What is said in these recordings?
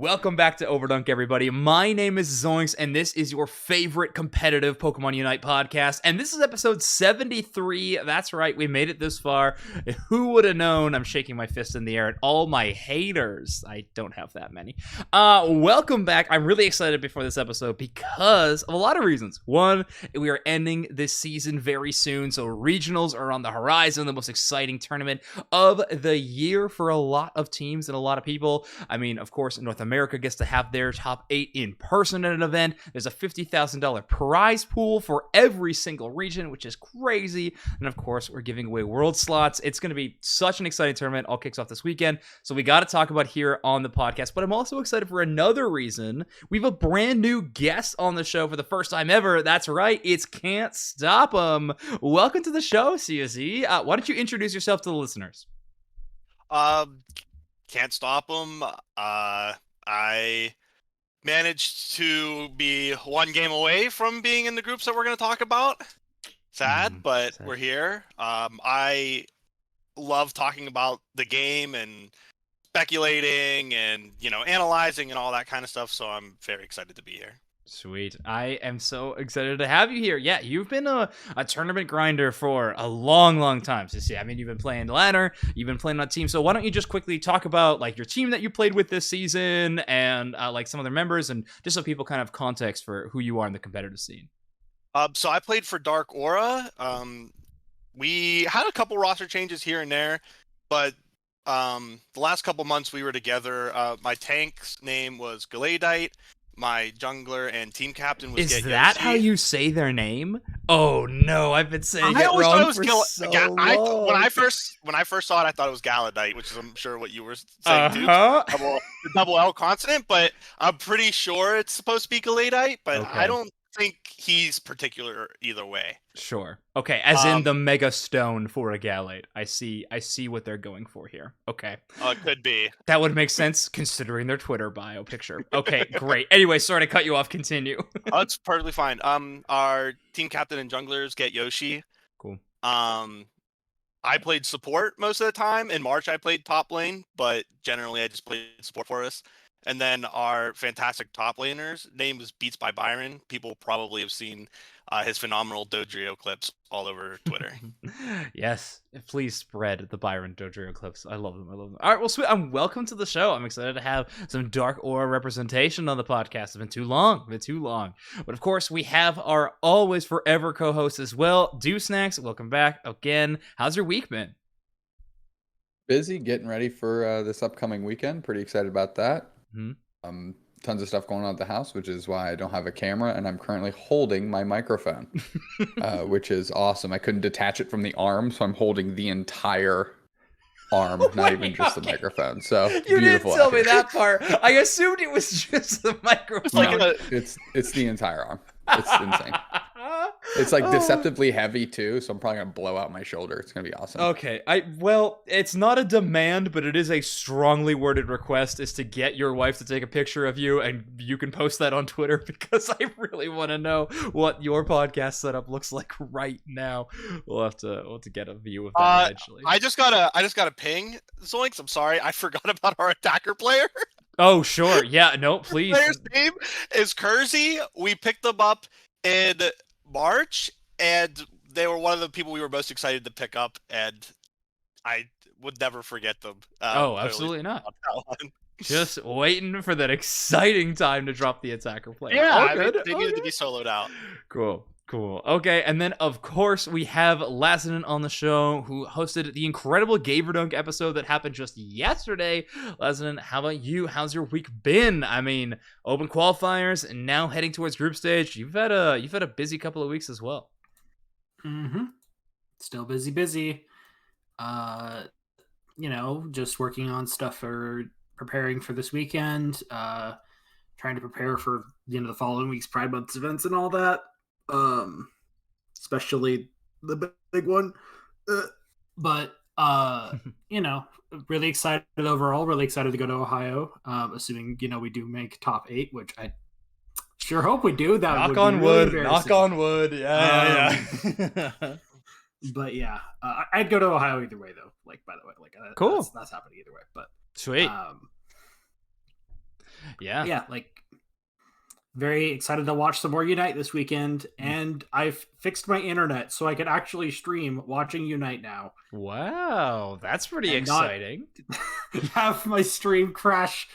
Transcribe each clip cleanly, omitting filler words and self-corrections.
Welcome back to Overdunk, everybody. My name is Zoinks, and this is your favorite competitive Pokemon Unite podcast. And this is episode 73. That's right, we made it this far. Who would have known? I'm shaking my fist in the air at all my haters. I don't have that many. Welcome back. I'm really excited before this episode because of a lot of reasons. One, we are ending this season very soon, so regionals are on the horizon, the most exciting tournament of the year for a lot of teams and a lot of people. I mean, of course, North America gets to have their top 8 in person at an event. There's a $50,000 prize pool for every single region, which is crazy. And of course, we're giving away world slots. It's going to be such an exciting tournament. All kicks off this weekend. So we got to talk about here on the podcast. But I'm also excited for another reason. We have a brand new guest on the show for the first time ever. That's right. It's CantStopEm. Welcome to the show, CSE. Why don't you introduce yourself to the listeners? CantStopEm. I managed to be one game away from being in the groups that we're going to talk about. Sad, but sad. We're here. I love talking about the game and speculating and, analyzing and all that kind of stuff. So I'm very excited to be here. Sweet. I am so excited to have you here. Yeah, you've been a tournament grinder for a long time. So, I mean, you've been playing ladder, you've been playing on team. So why don't you just quickly talk about your team that you played with this season and some other members, and just so people kind of have context for who you are in the competitive scene. So I played for Dark Aura. We had a couple roster changes here and there, but the last couple months we were together. My tank's name was Galadite. My jungler and team captain was Is that how you say their name? Oh no, I've been saying it wrong for so long. When I first saw it, I thought it was Galadite, which is I'm sure what you were saying too. The double L consonant, but I'm pretty sure it's supposed to be Galadite, but okay. I don't think he's particular either way. Sure. Okay, as in the mega stone for a Galate. I see what they're going for here. Okay. It could be. That would make sense considering their Twitter bio picture. Okay, great. Anyway, sorry to cut you off. Continue. It's perfectly fine. Our team captain and junglers get Yoshi. Cool. I played support most of the time. In March, I played top lane, but generally I just played support for us. And then our fantastic top laners, name is Beats by Byron. People probably have seen his phenomenal Dodrio clips all over Twitter. Yes, please spread the Byron Dodrio clips. I love them. All right, well, sweet. Welcome to the show. I'm excited to have some Dark Aura representation on the podcast. It's been too long. But of course, we have our always forever co-host as well, Snax. Welcome back again. How's your week been? Busy, getting ready for this upcoming weekend. Pretty excited about that. Mm-hmm. Tons of stuff going on at the house, which is why I don't have a camera, and I'm currently holding my microphone, which is awesome. I couldn't detach it from the arm, so I'm holding the entire arm, not even just the microphone. So you didn't tell me that part. I assumed it was just the microphone. It's the entire arm. It's insane. It's deceptively heavy too, so I'm probably gonna blow out my shoulder. It's gonna be awesome. Okay, it's not a demand, but it is a strongly worded request, is to get your wife to take a picture of you, and you can post that on Twitter, because I really want to know what your podcast setup looks like right now. We'll have to get a view of that eventually. I just got a ping, Zoinks. I'm sorry, I forgot about our attacker player. Oh sure, yeah, no, please. The player's name is Kersey. We picked them up in March, and they were one of the people we were most excited to pick up, and I would never forget them. Absolutely not. Just waiting for that exciting time to drop the attacker player. Yeah, they needed to be soloed out. Cool. Okay, and then of course we have Lazanin on the show, who hosted the incredible Overdunk episode that happened just yesterday. Lazanin, how about you? How's your week been? I mean, open qualifiers and now heading towards group stage. You've had a busy couple of weeks as well. Still busy. Just working on stuff for preparing for this weekend. Trying to prepare for the following week's Pride Month events and all that. Especially the big one, but really excited overall. Really excited to go to Ohio. Assuming we do make top 8, which I sure hope we do. That knock would on be wood. Really knock on wood. Yeah. But yeah, I'd go to Ohio either way, though. By the way, cool. That's happening either way. But sweet. Yeah. Like, very excited to watch some more Unite this weekend, and I've fixed my internet so I can actually stream watching Unite now. Wow, that's pretty And not exciting. have my stream crash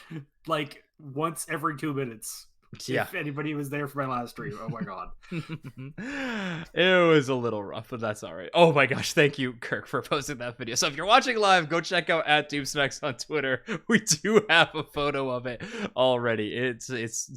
like once every 2 minutes. Yeah. If anybody was there for my last stream, oh my god. It was a little rough, but that's all right. Oh my gosh, thank you, Kirk, for posting that video. So if you're watching live, go check out @DoomSnax on Twitter. We do have a photo of it already. It's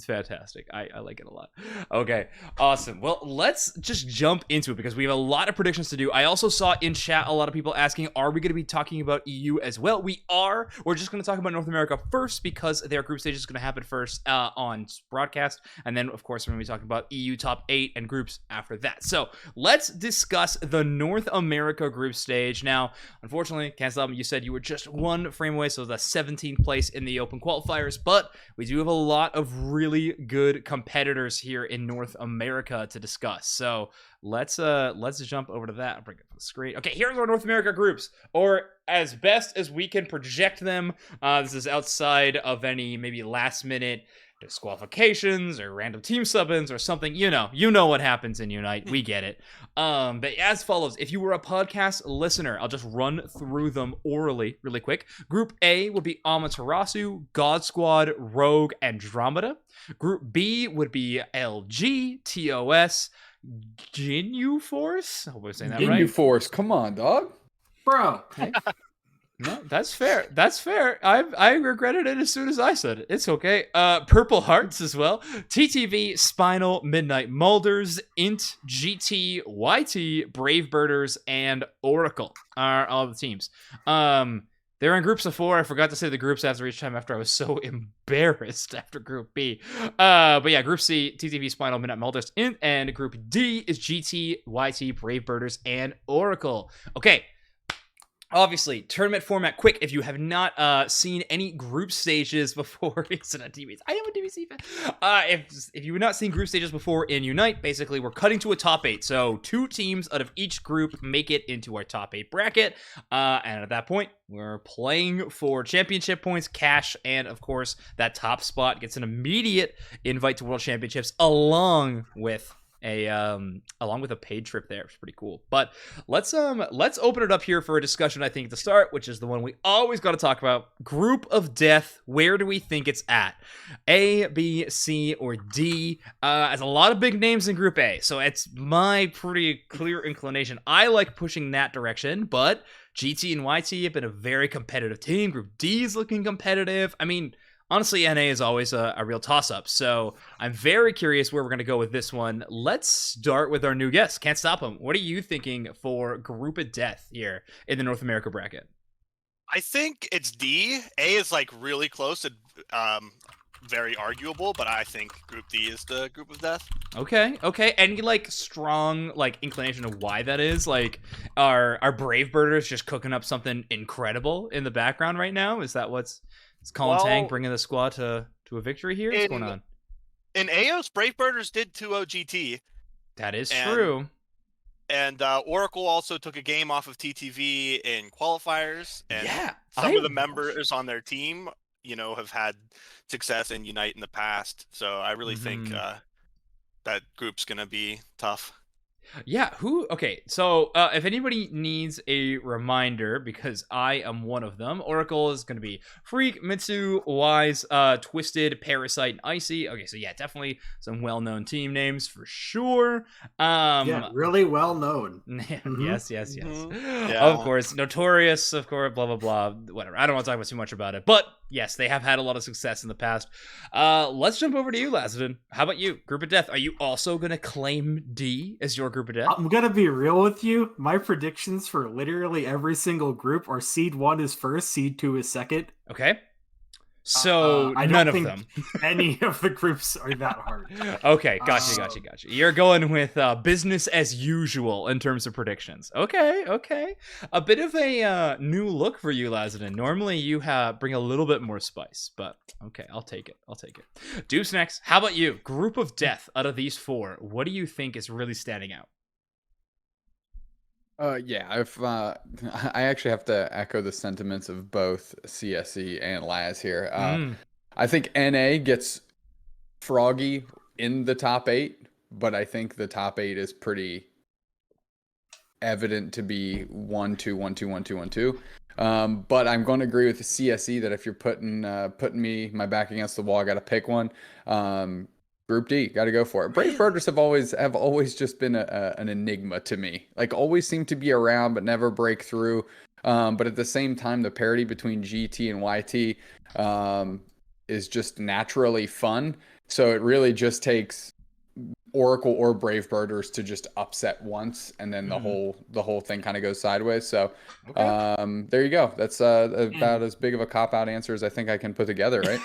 fantastic. I like it a lot. Okay, awesome. Well, let's just jump into it because we have a lot of predictions to do. I also saw in chat a lot of people asking, are we going to be talking about EU as well? We are. We're just going to talk about North America first because their group stage is going to happen first on broadcast, and then of course we're going to be talking about EU top 8 and groups after that. So let's discuss the North America group stage. Now, unfortunately, CantStopEm, you said you were just 1 frame away, so the 17th place in the open qualifiers, but we do have a lot of really good competitors here in North America to discuss. So let's jump over to that. I'll bring it up on the screen. Okay, here's our North America groups, or as best as we can project them. This is outside of any maybe last minute disqualifications or random team sub-ins or something. You know what happens in Unite. We get it. But as follows, if you were a podcast listener, I'll just run through them orally really quick. Group A would be Amaterasu, God Squad, Rogue, Andromeda. Group B would be LG, TOS, Ginyu Force. I hope I'm saying that right. Ginyu Force, come on, dog. Bro. Okay. No, that's fair. That's fair. I regretted it as soon as I said it. It's okay. Purple Hearts as well. TTV, Spinal, Midnight Mulders, Int, GT, YT, Brave Birders, and Oracle are all the teams. They're in groups of 4. I forgot to say the groups after each time after I was so embarrassed after Group B. But yeah, Group C, TTV, Spinal, Midnight Mulders, Int, and Group D is GT, YT, Brave Birders, and Oracle. Okay. Obviously, tournament format, quick, if you have not seen any group stages before, it's not DBC. I am a DBC fan. If you have not seen group stages before in Unite, basically, we're cutting to a top 8. So 2 teams out of each group make it into our top 8 bracket. And at that point, we're playing for championship points, cash, and of course, that top spot gets an immediate invite to World Championships along with a paid trip there. It's pretty cool. But let's open it up here for a discussion, I think, to start, which is the one we always got to talk about. Group of death. Where do we think it's at? A, B, C, or D? There's a lot of big names in Group A, so it's my pretty clear inclination. I like pushing that direction, but GT and YT have been a very competitive team. Group D is looking competitive. I mean, honestly, NA is always a real toss-up, so I'm very curious where we're going to go with this one. Let's start with our new guest, CantStopEm. What are you thinking for Group of Death here in the North America bracket? I think it's D. A is like really close and very arguable, but I think Group D is the Group of Death. Okay. Any like strong like inclination of why that is? Like, are Brave Birders just cooking up something incredible in the background right now? Is that what's Colin Tang bringing the squad to a victory here? What's going on? In AOS, Brave Birders did 2-0 GT. That is true. And Oracle also took a game off of TTV in qualifiers. And some of the members on their team, have had success in Unite in the past. So I really think that group's going to be tough. Yeah, okay, so if anybody needs a reminder, because I am one of them, Oracle is going to be Freak, Mitsu, Wise, Twisted, Parasite, and Icy. Okay, so yeah, definitely some well-known team names for sure. Yeah, really well-known. Yes. Yeah. Of course, Notorious, of course, blah, blah, blah, whatever. I don't want to talk about too much about it, but yes, they have had a lot of success in the past. Let's jump over to you, Lazadin. How about you? Group of Death, are you also going to claim D as your Group of Death? I'm going to be real with you. My predictions for literally every single group are Seed 1 is first, Seed 2 is second. Okay. So I none don't of think them. Any of the groups are that hard. Okay, gotcha. You're going with business as usual in terms of predictions. Okay. A bit of a new look for you, Lazadin. Normally you bring a little bit more spice, but okay, I'll take it. Snax, how about you? Group of Death out of these 4, what do you think is really standing out? I actually have to echo the sentiments of both CSE and Laz here. I think NA gets froggy in the top 8, but I think the top 8 is pretty evident to be 1-2, 1-2, 1-2, 1-2. But I'm going to agree with the CSE that if you're putting my back against the wall, I got to pick one. Group D, got to go for it. Brave Birders have always just been an enigma to me. Like always seem to be around but never break through. But at the same time, the parity between GT and YT is just naturally fun. So it really just takes Oracle or Brave Birders to just upset once, and then the whole thing kind of goes sideways. So there you go. That's about as big of a cop-out answer as I think I can put together, right?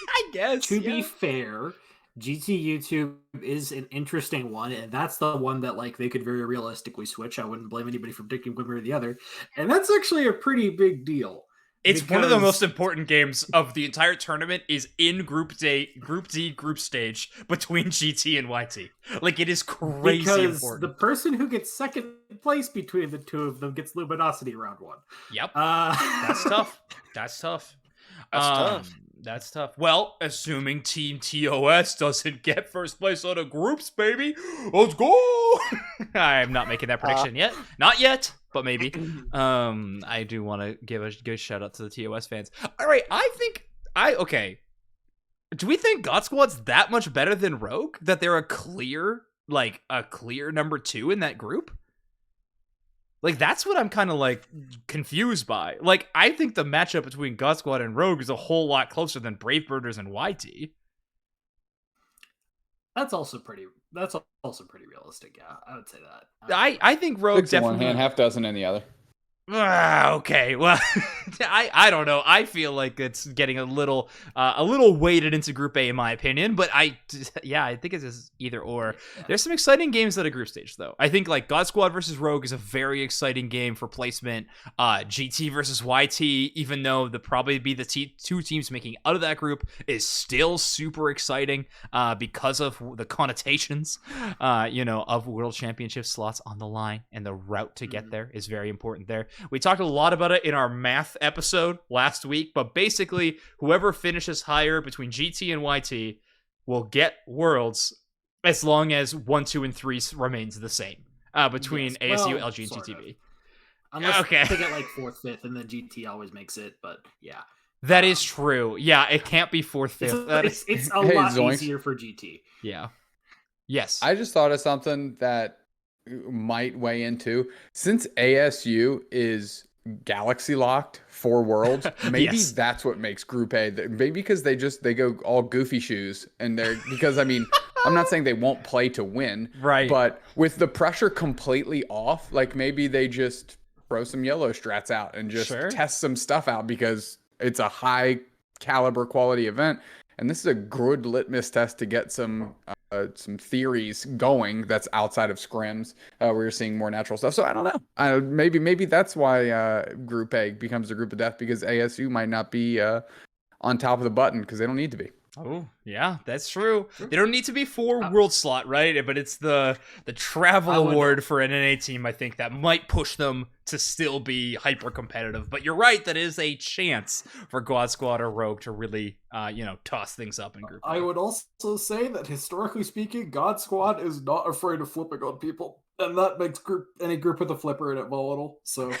I guess. To be fair, GT YouTube is an interesting one, and that's the one that like they could very realistically switch. I wouldn't blame anybody for predicting one way or the other, and that's actually a pretty big deal. It's one of the most important games of the entire tournament is in Group D group stage between GT and YT. Like, it is crazy because important. The person who gets second place between the two of them gets Luminosity round 1. Yep. That's tough. That's tough. That's tough. Well, assuming Team TOS doesn't get first place on the groups, baby, let's go! I'm not making that prediction yet. Not yet, but maybe. I do want to give a good shout out to the TOS fans. All right, okay. Do we think God Squad's that much better than Rogue? That they're a clear number 2 in that group? Like, that's what I'm kind of, like, confused by. Like, I think the matchup between God Squad and Rogue is a whole lot closer than Brave Birders and YT. That's also pretty realistic, yeah. I would say that. I think Rogue definitely... one hand, half dozen in the other. Okay, well, I don't know. I feel like it's getting a little weighted into Group A in my opinion, but I think it's just either or. There's some exciting games at a group stage though. I think like God Squad versus Rogue is a very exciting game for placement. GT versus YT, even though probably be the two teams making out of that group, is still super exciting because of the connotations, of World Championship slots on the line, and the route to get there is very important there. We talked a lot about it in our math episode last week, but basically, whoever finishes higher between GT and YT will get Worlds as long as 1, 2, and 3 remains the same between ASU, LG, and TTV. Unless they get like 4th, 5th, and then GT always makes it, but yeah. That is true. Yeah, it can't be 4th, 5th. It's a lot easier for GT. Yeah. Yes. I just thought of something that might weigh into, since ASU is galaxy locked for Worlds, maybe that's what makes Group A. Maybe because they go all goofy shoes, and because I mean, I'm not saying they won't play to win, right? But with the pressure completely off, like maybe they just throw some yellow strats out and just test some stuff out because it's a high caliber quality event. And this is a good litmus test to get some theories going that's outside of scrims, where you're seeing more natural stuff. So I don't know. Maybe that's why Group A becomes a group of death, because ASU might not be on top of the button because they don't need to be. Oh, yeah, that's true. They don't need to be for World slot, right? But it's the travel award for an NA team, I think, that might push them to still be hyper competitive. But you're right, that is a chance for God Squad or Rogue to really, toss things up in Group A. I would also say that historically speaking, God Squad is not afraid of flipping on people, and that makes any group with a flipper in it volatile. So.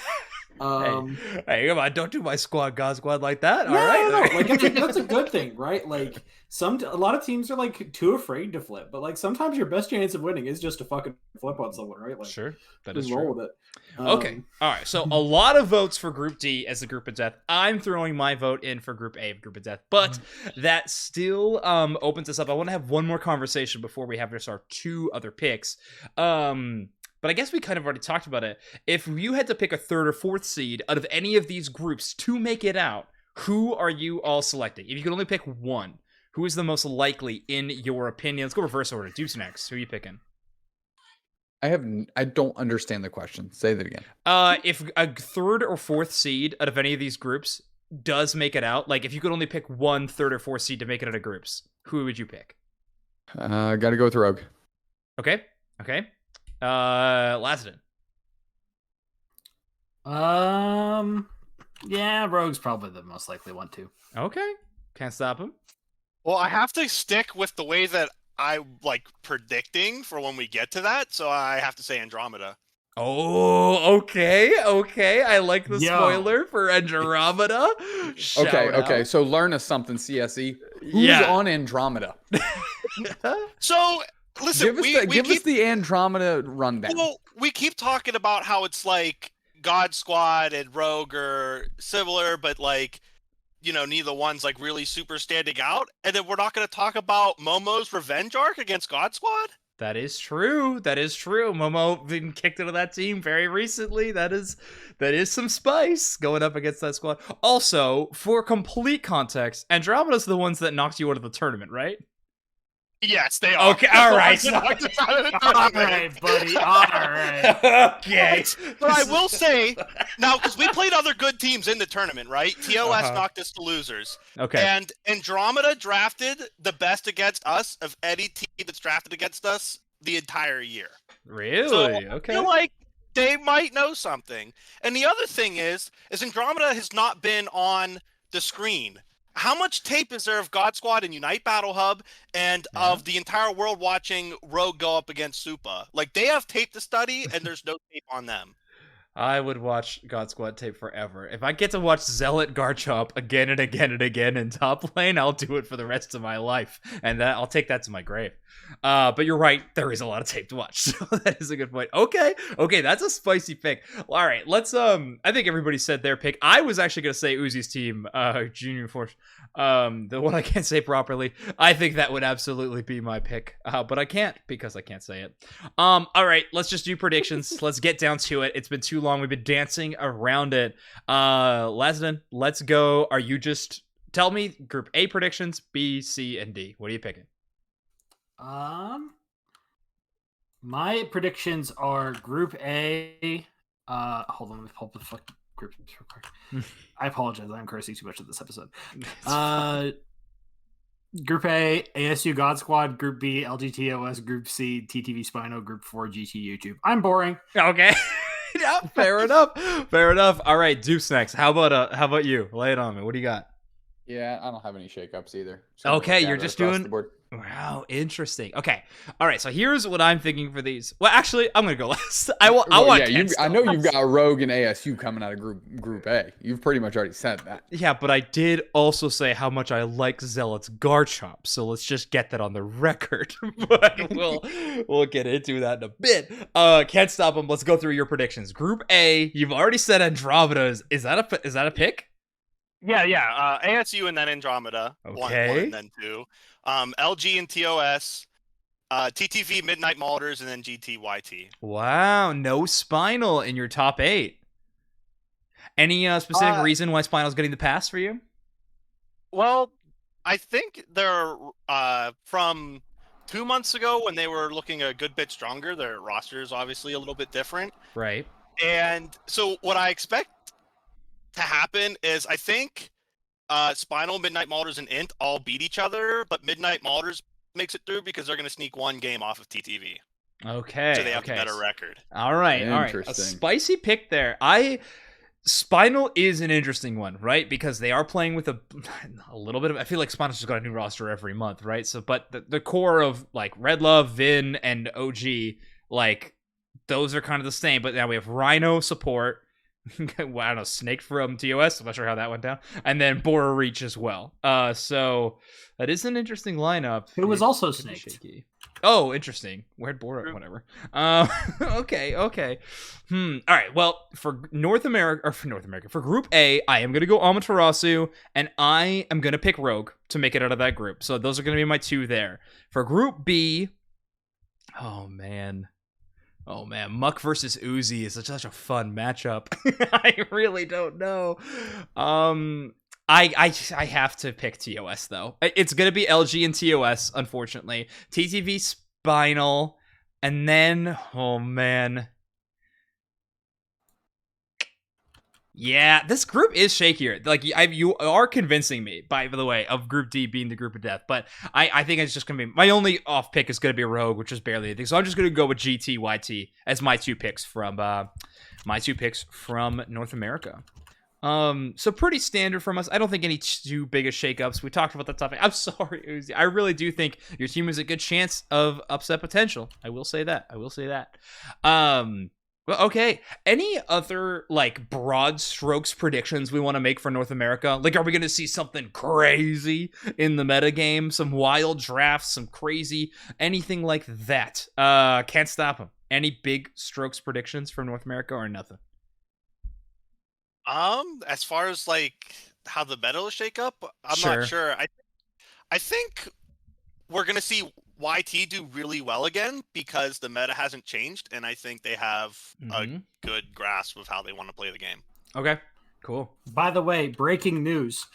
Hey, come on! Don't do my God Squad like that. No, all right, no. Like that's a good thing, right? Like a lot of teams are like too afraid to flip, but like sometimes your best chance of winning is just to fucking flip on someone, right? Like, sure, that is roll true. with it. Okay, all right. So a lot of votes for Group D as the group of death. I'm throwing my vote in for Group A of group of death, but that still opens us up. I want to have one more conversation before we have just our 2 other picks. But I guess we kind of already talked about it. If you had to pick a 3rd or 4th seed out of any of these groups to make it out, who are you all selecting? If you could only pick one, who is the most likely in your opinion? Let's go reverse order. Deuce next. Who are you picking? I don't understand the question. Say that again. If a 3rd or 4th seed out of any of these groups does make it out, like if you could only pick one 3rd or 4th seed to make it out of groups, who would you pick? Got to go with Rogue. Okay. Lassiter. Yeah, Rogue's probably the most likely one too. Okay. CantStopEm. Well, I have to stick with the way that I like predicting for when we get to that, so I have to say Andromeda. Oh, okay. I like the Yo. spoiler for Andromeda. Shout Okay. out. So learn us something, CSE. Who's Yeah. on Andromeda? So listen, Give us the Andromeda rundown. well, we keep talking about how it's like God Squad and Rogue are similar, but like, you know, neither one's like really super standing out. And then we're not going to talk about Momo's revenge arc against God Squad. That is true. Momo been kicked out of that team very recently. That is some spice going up against that squad. Also, for complete context, Andromeda's the ones that knocked you out of the tournament, right? Yes, they are. Okay, all right. All right, buddy. All right. Okay. But I will say, now, because we played other good teams in the tournament, right? TOS knocked us to losers. Okay. And Andromeda drafted the best against us of any team that's drafted against us the entire year. Really? So, Okay. I feel like they might know something. And the other thing is Andromeda has not been on the screen. How much tape is there of God Squad and Unite Battle Hub and of the entire world watching Rogue go up against Supa? Like, they have tape to study, and there's no tape on them. I would watch God Squad tape forever. If I get to watch Zealot Garchomp again and again and again in top lane, I'll do it for the rest of my life. And I'll take that to my grave. But you're right, there is a lot of tape to watch. So that is a good point. Okay, that's a spicy pick. All right, let's I think everybody said their pick. I was actually gonna say Uzi's team, Junior Force. The one I can't say properly. I think that would absolutely be my pick. But I can't because I can't say it. All right, let's just do predictions. Let's get down to it. It's been too long. We've been dancing around it. Lasden, let's go. Are you just tell me group A predictions, B, C, and D. What are you picking? My predictions are Group A. Hold on, let me pull up the fucking group real quick. I apologize, I'm cursing too much in this episode. Group A, ASU God Squad. Group B, LGTOS. Group C, TTV Spino. Group 4, GT YouTube. I'm boring. Okay. Yeah, fair enough. All right, Snax. How about you? Lay it on me. What do you got? Yeah, I don't have any shakeups either. Okay, you're just doing. The board. Wow, interesting. Okay, all right. So here's what I'm thinking for these. Well, actually, I'm gonna go last. I want. Yeah, I know you've got Rogue and ASU coming out of Group A. You've pretty much already said that. Yeah, but I did also say how much I like Zealot's Garchomp. So let's just get that on the record. But we'll get into that in a bit. Can't stop them. Let's go through your predictions. Group A, you've already said Andromeda. Is that a pick? Yeah. ASU and then Andromeda. Okay. One and then two. LG and TOS. TTV, Midnight Malders, and then GTYT. Wow, no Spinal in your top 8. Any specific reason why Spinal's getting the pass for you? Well, I think they're from 2 months ago when they were looking a good bit stronger. Their roster is obviously a little bit different. Right. And so what I expect to happen is I think Spinal, Midnight Malders, and Int all beat each other, but Midnight Malders makes it through because they're going to sneak one game off of TTV. Okay. So they have a better record. All right. A spicy pick there. Spinal is an interesting one, right? Because they are playing with a little bit of. I feel like Spinal's just got a new roster every month, right? So, but the core of like Red Love, Vin, and OG, like those are kind of the same. But now we have Rhino support. Well, I don't know, Snake from TOS. I'm not sure how that went down. And then Bora Reach as well. So that is an interesting lineup. It was also Snake. Oh, interesting. Where'd Bora? Whatever. Okay. All right. Well, for Group A, I am gonna go Amaterasu, and I am gonna pick Rogue to make it out of that group. So those are gonna be my two there. For Group B, oh man, Muck versus Uzi is such a fun matchup. I really don't know. I have to pick TOS though. It's gonna be LG and TOS, unfortunately. TTV Spinal, and then oh man. Yeah, this group is shakier. Like you are convincing me, by the way, of Group D being the group of death. But I think it's just gonna be my only off pick is gonna be Rogue, which is barely anything. So I'm just gonna go with GTYT as my two picks from North America. So pretty standard from us. I don't think any too big of shakeups. We talked about that topic. I'm sorry, Uzi. I really do think your team has a good chance of upset potential. I will say that. Well, okay. Any other like broad strokes predictions we want to make for North America? Like, are we going to see something crazy in the meta game? Some wild drafts, some crazy, anything like that? Can't stop them. Any big strokes predictions for North America or nothing? As far as like how the meta will shake up, I'm Sure. not sure. I think we're gonna see YT do really well again because the meta hasn't changed, and I think they have a good grasp of how they want to play the game. Okay, cool. By the way, breaking news.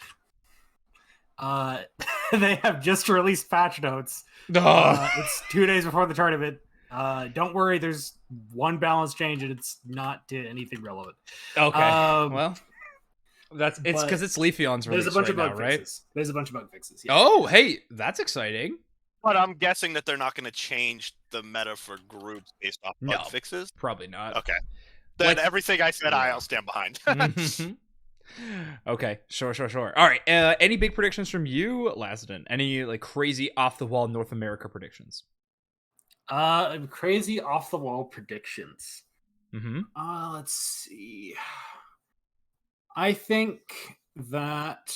They have just released patch notes. It's 2 days before the tournament. Don't worry, there's one balance change and it's not to anything relevant. Okay. Well, it's because it's Leafeon's release. There's a bunch of bug right? fixes. There's a bunch of bug fixes. Yeah. Oh, hey, that's exciting. But I'm guessing that they're not going to change the meta for groups based off bug fixes. Probably not. Okay. Then everything I said, I'll stand behind. Okay, sure. All right. Any big predictions from you, Lazaden? Any like crazy off the wall North America predictions? Crazy off the wall predictions. Let's see. I think that.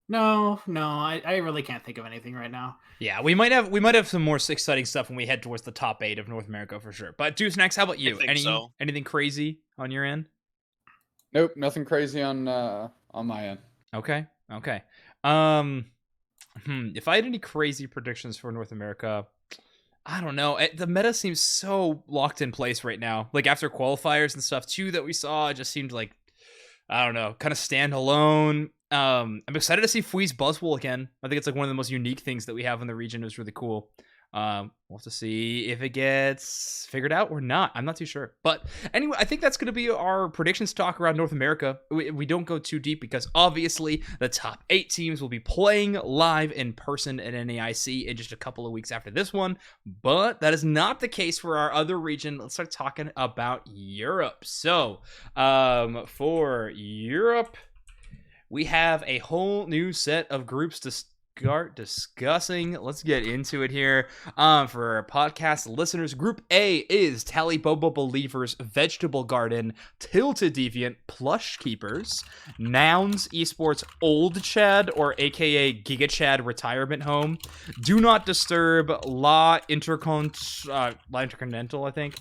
No, I really can't think of anything right now. Yeah, we might have some more exciting stuff when we head towards the top 8 of North America for sure. But Snax, how about you? Anything crazy on your end? Nope, nothing crazy on my end. Okay. If I had any crazy predictions for North America, I don't know. The meta seems so locked in place right now. Like after qualifiers and stuff too that we saw, it just seemed like, I don't know, kind of stand alone. I'm excited to see Fui's Buzzwole again. I think it's like one of the most unique things that we have in the region. It was really cool. We'll have to see if it gets figured out or not. I'm not too sure. But anyway, I think that's going to be our predictions talk around North America. We don't go too deep because obviously the top 8 teams will be playing live in person at NAIC in just a couple of weeks after this one. But that is not the case for our other region. Let's start talking about Europe. So for Europe, we have a whole new set of groups to start discussing. Let's get into it here. For our podcast listeners, Group A is Talibobo Believers, Vegetable Garden, Tilted Deviant, Plush Keepers, Nouns Esports, Old Chad, or aka Giga Chad Retirement Home, Do Not Disturb, La Intercontinental, I think,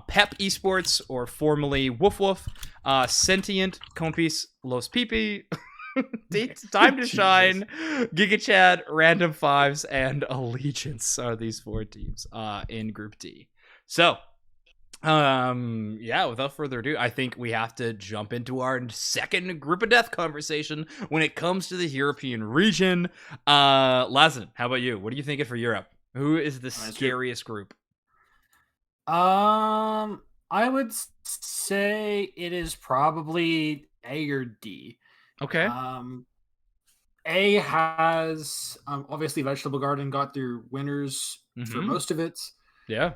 Pep Esports, or formerly Woof Woof, Sentient, Compis, Los Pipi, Time to Shine, Giga Chad, Random Fives, and Allegiance are these 4 teams in Group D. So, without further ado, I think we have to jump into our second group of death conversation when it comes to the European region. Lazen, how about you? What are you thinking for Europe? Who is the scariest group? I would say it is probably A or D. Okay. A has obviously Vegetable Garden got their winners for most of it. Yeah.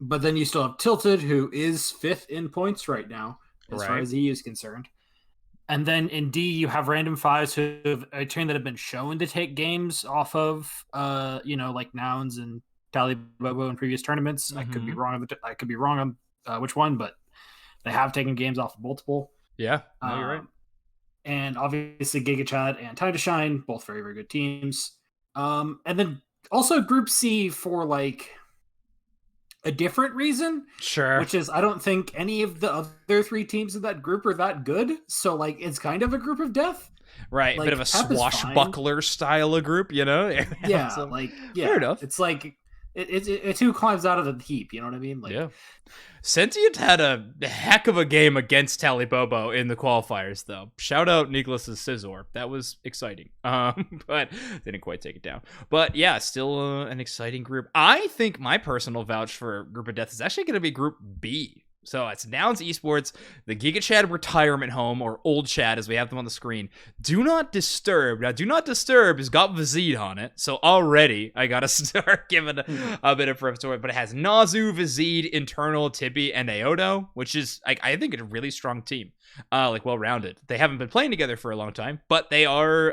But then you still have Tilted, who is 5th in points right now, as far as EU is concerned. And then in D, you have Random Fives, who have a team that have been shown to take games off of, like Nouns and Talibobo in previous tournaments. I could be wrong. I could be wrong on which one, but they have taken games off of multiple. Yeah, no, you're right. And obviously Giga Chad and Time to Shine, both very, very good teams. And then also Group C for like a different reason. Sure. Which is I don't think any of the other 3 teams in that group are that good. So like it's kind of a group of death. Right. Like, a bit of a swashbuckler style of group, Yeah. So, fair enough. It's like it's who climbs out of the heap, you know what I mean? Like, yeah. Sentient had a heck of a game against Talibobo in the qualifiers, though. Shout out Nicholas's Scizor. That was exciting. But didn't quite take it down. But yeah, still an exciting group. I think my personal vouch for Group of Death is actually going to be Group B. So it's Nouns Esports, the Giga Chad retirement home, or Old Chad as we have them on the screen. Do Not Disturb. Now, Do Not Disturb has got Vizid on it, so already I gotta start giving a bit of prep to it. But it has Nazu, Vizid, Internal, Tippy, and Aodo, which is, I think, a really strong team. Well-rounded. They haven't been playing together for a long time, but they are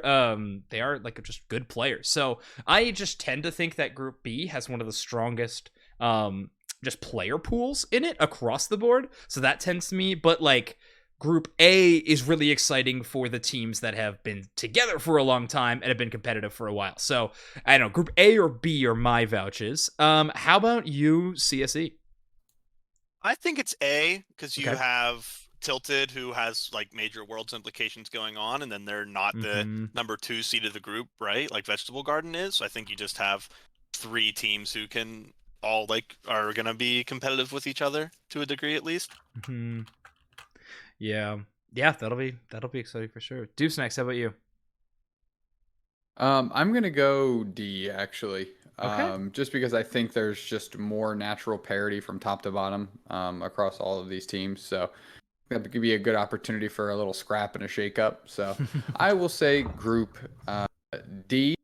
like just good players. So I just tend to think that Group B has one of the strongest just player pools in it across the board. So that tends to me, but like Group A is really exciting for the teams that have been together for a long time and have been competitive for a while. So I don't know, Group A or B are my vouches. How about you, CSE? I think it's A, because you Okay. have Tilted, who has like major Worlds implications going on, and then they're not the number 2 seed of the group, right? Like Vegetable Garden is. So I think you just have 3 teams who can all are gonna be competitive with each other to a degree at least. Yeah, that'll be exciting for sure. Snax, how about you? I'm gonna go D actually. Okay. Just because I think there's just more natural parity from top to bottom across all of these teams. So that could be a good opportunity for a little scrap and a shake-up. So I will say Group D,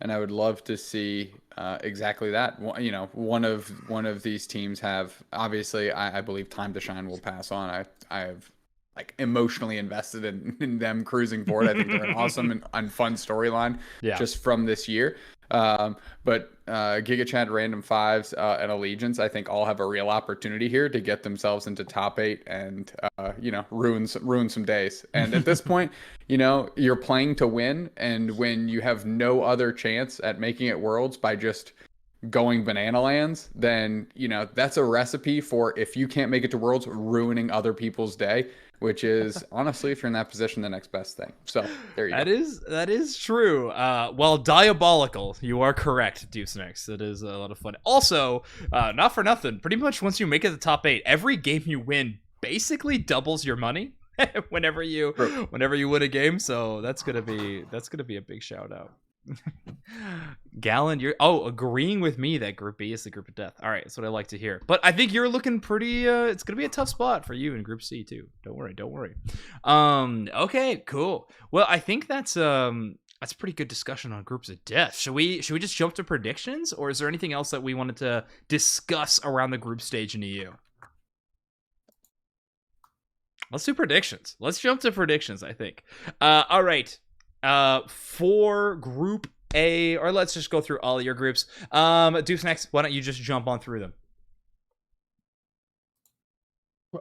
and I would love to see exactly that. One of these teams have, obviously, I believe Time to Shine will pass on. I have like emotionally invested in them cruising forward. I think they're an awesome and fun storyline just from this year. But Giga Chad, Random Fives, and Allegiance, I think all have a real opportunity here to get themselves into top 8 and ruin some days. And at this point, you're playing to win, and when you have no other chance at making it Worlds by just going banana lands, then that's a recipe for, if you can't make it to Worlds, ruining other people's day, which is honestly, if you're in that position, the next best thing. So there you go. That is true. Well, diabolical. You are correct, Snax. It is a lot of fun. Also, not for nothing, pretty much once you make it to the top 8, every game you win basically doubles your money whenever you win a game. So that's gonna be a big shout out. Gallon, you're agreeing with me that Group B is the group of death. All right, that's what I like to hear. But I think you're looking pretty it's gonna be a tough spot for you in Group C too. Don't worry. Okay, cool. Well, I think that's a pretty good discussion on groups of death. Should we just jump to predictions, or is there anything else that we wanted to discuss around the group stage in EU? Let's do predictions. Let's jump to predictions, I think. All right. For Group A, or let's just go through all of your groups. Snax, why don't you just jump on through them?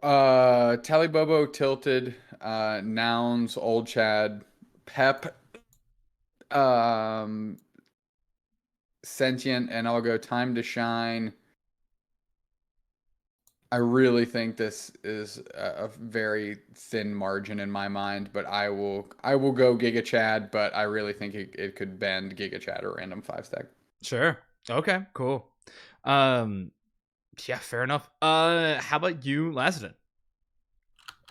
Talibobo, Tilted, Nouns, Old Chad, Pep, Sentient, and I'll go Time to Shine. I really think this is a very thin margin in my mind, but I will go Giga Chad, but I really think it could bend Giga Chad or Random 5 stack. Sure. Okay, cool. Yeah, fair enough. How about you, Lazatin?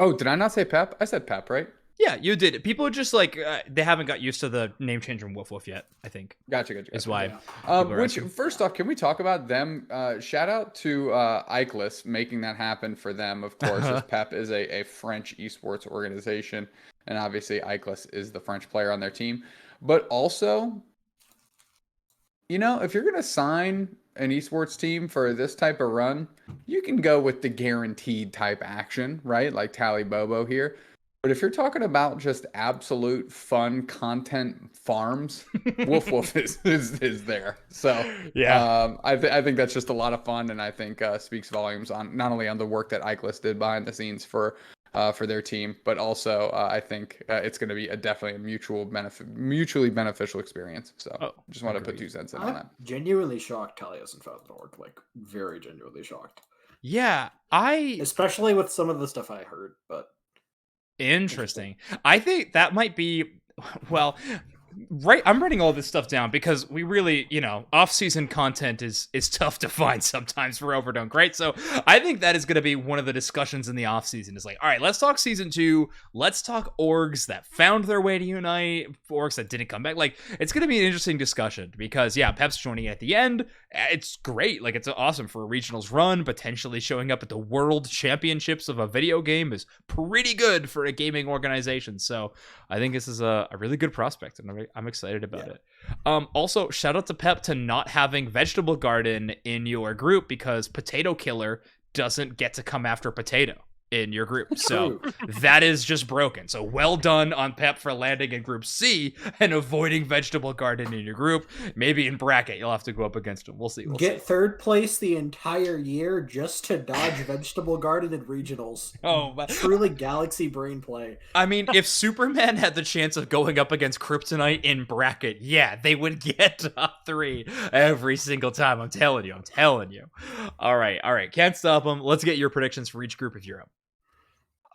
Oh, did I not say Pep? I said Pep, right? Yeah, you did. People are just like they haven't got used to the name change from Woof Woof yet, I think. Gotcha. Is why. Which, first off, can we talk about them? Shout out to Icless making that happen for them, of course, as Pep is a French esports organization, and obviously Icless is the French player on their team. But also, if you're going to sign an esports team for this type of run, you can go with the guaranteed type action, right? Like Tally Bobo here. But if you're talking about just absolute fun content farms, Woof Woof is there. So yeah, I think that's just a lot of fun, and I think speaks volumes on not only on the work that Icless did behind the scenes for their team, but also I think it's going to be definitely a mutually beneficial experience. So just want to put 2 cents in on that. Genuinely shocked Tally hasn't found the org. Like very genuinely shocked. Yeah, especially with some of the stuff I heard, but. Interesting. I think that might be, well, I'm writing all this stuff down because we really, off-season content is tough to find sometimes for Overdunk, right? So I think that is going to be one of the discussions in the off-season is like, all right, let's talk season 2. Let's talk orgs that found their way to Unite, orgs that didn't come back. Like, it's going to be an interesting discussion because, yeah, Pep's joining at the end. It's great. Like, it's awesome for a regionals run. Potentially showing up at the World Championships of a video game is pretty good for a gaming organization. So I think this is a really good prospect, and I'm excited about it. Also, shout out to Pep to not having Vegetable Garden in your group because Potato Killer doesn't get to come after Potato in your group. So that is just broken. So well done on Pep for landing in Group C and avoiding Vegetable Garden in your group. Maybe in bracket, you'll have to go up against him. We'll see. Get third place the entire year just to dodge Vegetable Garden in regionals. Oh, truly galaxy brain play. I mean, if Superman had the chance of going up against Kryptonite in bracket, yeah, they would get top 3 every single time. I'm telling you. All right. CantStopEm. Let's get your predictions for each group if you're up.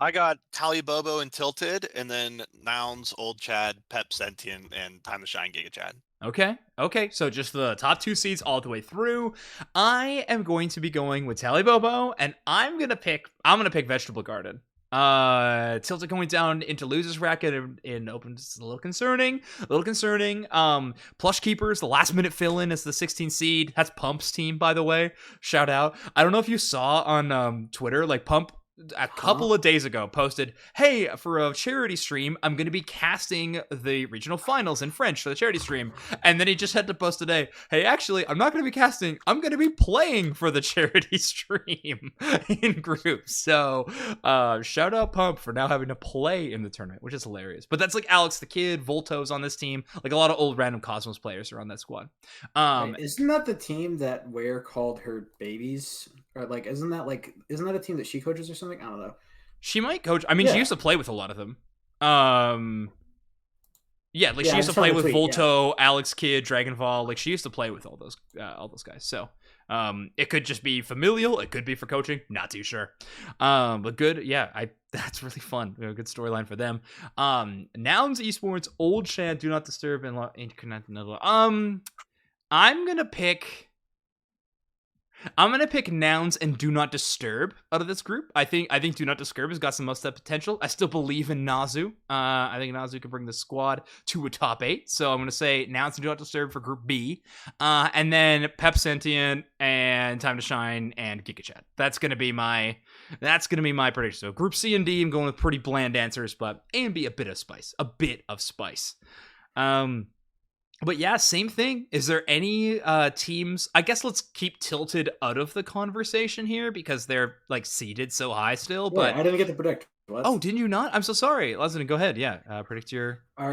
I got Tally Bobo and Tilted, and then Nouns, Old Chad, Pep Sentient, and Time to Shine, Giga Chad. Okay. So just the top 2 seeds all the way through. I am going to be going with Tally Bobo, and I'm gonna pick Vegetable Garden. Tilted going down into losers bracket in open is a little concerning. Plush Keepers, the last minute fill in as the 16 seed. That's Pump's team, by the way. Shout out. I don't know if you saw on Twitter, like Pump a couple of days ago posted, hey, for a charity stream, I'm going to be casting the regional finals in French for the charity stream. And then he just had to post today, hey, actually, I'm not going to be casting. I'm going to be playing for the charity stream in groups. So shout out Pump for now having to play in the tournament, which is hilarious. But that's like Alex the Kid, Volto's on this team. Like a lot of old Random Cosmos players are on that squad. Wait, isn't that the team that Ware called her babies? Or like, isn't that a team that she coaches or something? I don't know. She might coach. I mean, she used to play with a lot of them. She used to play with Volto, Alex Kidd, Dragonfall. Like she used to play with all those guys. So it could just be familial. It could be for coaching. Not too sure. But good. Yeah, that's really fun. A good storyline for them. Nouns Esports, Old Chad, Do Not Disturb, and Intercontinental. I'm gonna pick Nouns and Do Not Disturb out of this group. I think Do Not Disturb has got some most potential. I still believe in Nazu. I think Nazu can bring the squad to a top 8. So I'm going to say Nouns and Do Not Disturb for Group B. And then Pep Sentient and Time to Shine and Giga Chad. That's going to be my prediction. So Group C and D, I'm going with pretty bland answers, but A and B, a bit of spice. But yeah, same thing. Is there any teams? I guess let's keep Tilted out of the conversation here because they're like seeded so high still. But I didn't get to predict. What? Oh, didn't you not? I'm so sorry. Leslie, go ahead. Yeah, predict your. All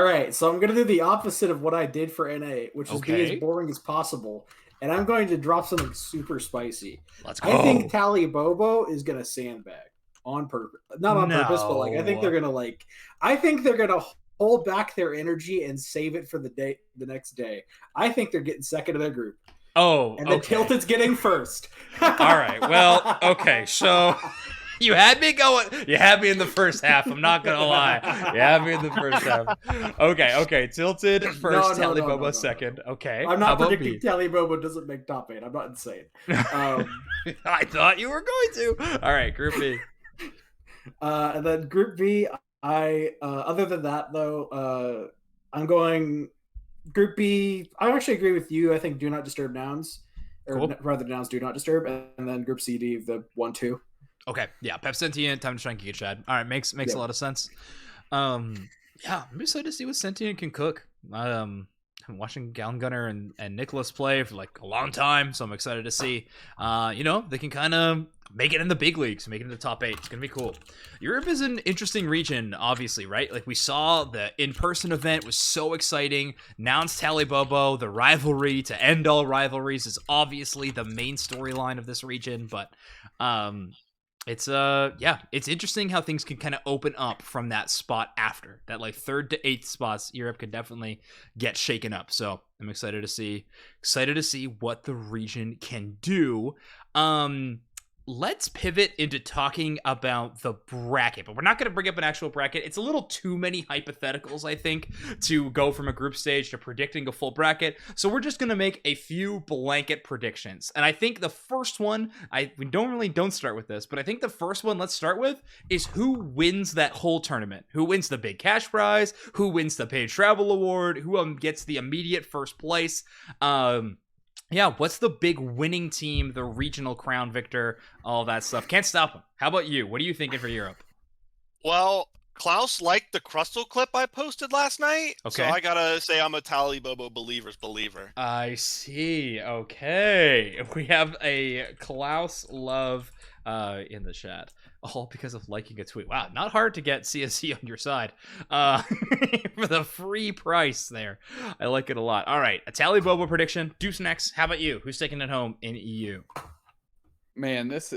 right. So I'm gonna do the opposite of what I did for NA, which is be as boring as possible, and I'm going to drop something super spicy. Let's go. I think Tally Bobo is gonna sandbag on purpose, not on purpose, but like I think they're gonna hold back their energy and save it for the next day. I think they're getting second in their group. Oh, and the Tilted's getting first. All right. Well, okay. So you had me going. You had me in the first half. I'm not gonna lie. You had me in the first half. Okay. Tilted first. Tally Bobo second. Okay. I'm not predicting Tally Bobo doesn't make top 8. I'm not insane. I thought you were going to. All right. Group B. And then Group B. Other than that though, I'm going Group B. I actually agree with you. I think Do Not Disturb Nouns, or rather Nouns Do Not Disturb, and then Group CD the 1-2. Okay, yeah, Pep Sentient, Time to Shine, Giga Chad. All right, makes a lot of sense. Yeah, I'm excited to see what Sentient can cook. I'm watching Gown Gunner and Nicholas play for like a long time, so I'm excited to see. They can kind of make it in the big leagues, make it in the top 8. It's gonna be cool. Europe is an interesting region, obviously, right? Like we saw the in-person event was so exciting. Nouns Tally Bobo, the rivalry to end all rivalries is obviously the main storyline of this region, but it's interesting how things can kind of open up from that spot after that, like 3rd to 8th spots. Europe could definitely get shaken up. So I'm excited to see what the region can do. let's pivot into talking about the bracket, but we're not going to bring up an actual bracket. It's a little too many hypotheticals, I think, to go from a group stage to predicting a full bracket. So we're just going to make a few blanket predictions. And I think the first one, we don't start with this, but I think the first one let's start with is who wins that whole tournament. Who wins the big cash prize? Who wins the paid travel award? Who gets the immediate first place? Yeah, what's the big winning team, the regional crown victor, all that stuff? Can't stop them. How about you? What are you thinking for Europe? Well, Klaus liked the Crustal clip I posted last night, so I gotta say I'm a Tally Bobo believer's believer. I see. Okay. We have a Klaus love in the chat. All because of liking a tweet. Wow, not hard to get CSC on your side for the free price there. I like it a lot. All right, a Tally Bobo prediction. Deuce next. How about you? Who's taking it home in EU? Man, this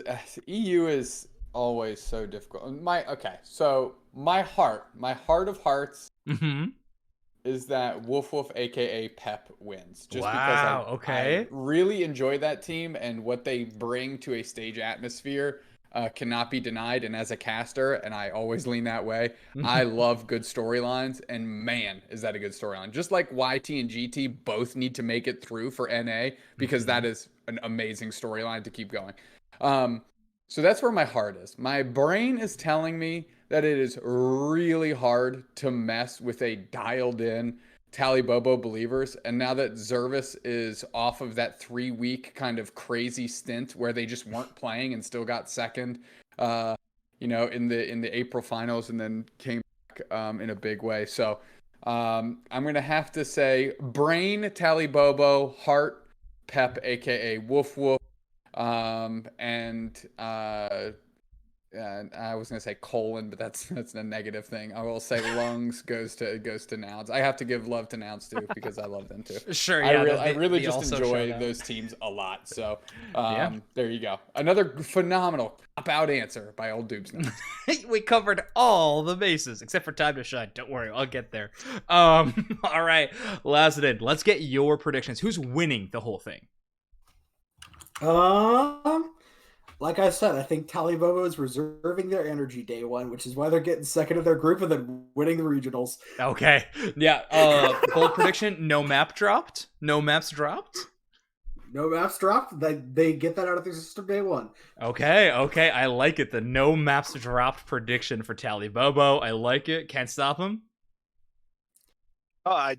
EU is always so difficult. So my heart of hearts is that Woof Woof, aka Pep, wins. Just because I really enjoy that team and what they bring to a stage atmosphere. Cannot be denied, and as a caster, and I always lean that way, I love good storylines, and man, is that a good storyline. Just like YT and GT both need to make it through for NA, because that is an amazing storyline to keep going. So that's where my heart is. My brain is telling me that it is really hard to mess with a dialed-in Tally Bobo believers, and now that Zervis is off of that 3-week kind of crazy stint where they just weren't playing and still got second, in the April finals, and then came back in a big way. So I'm gonna have to say brain Tally Bobo, heart Pep, aka Woof Woof, and I was gonna say colon, but that's a negative thing. I will say lungs goes to Nouns. I have to give love to Nouns too because I love them too. Sure, yeah. I really just enjoy those teams a lot. So there you go. Another phenomenal cop-out answer by old Dubes Nouns. We covered all the bases except for Time to Shine. Don't worry, I'll get there. All right, Lazarin, let's get your predictions. Who's winning the whole thing? Like I said, I think Tally Bobo is reserving their energy day one, which is why they're getting second in their group and then winning the regionals. Okay. Yeah. Bold prediction, no map dropped? No maps dropped? No maps dropped. They get that out of their system day one. Okay. I like it. The no maps dropped prediction for Tally Bobo. I like it. Can't stop him. Oh,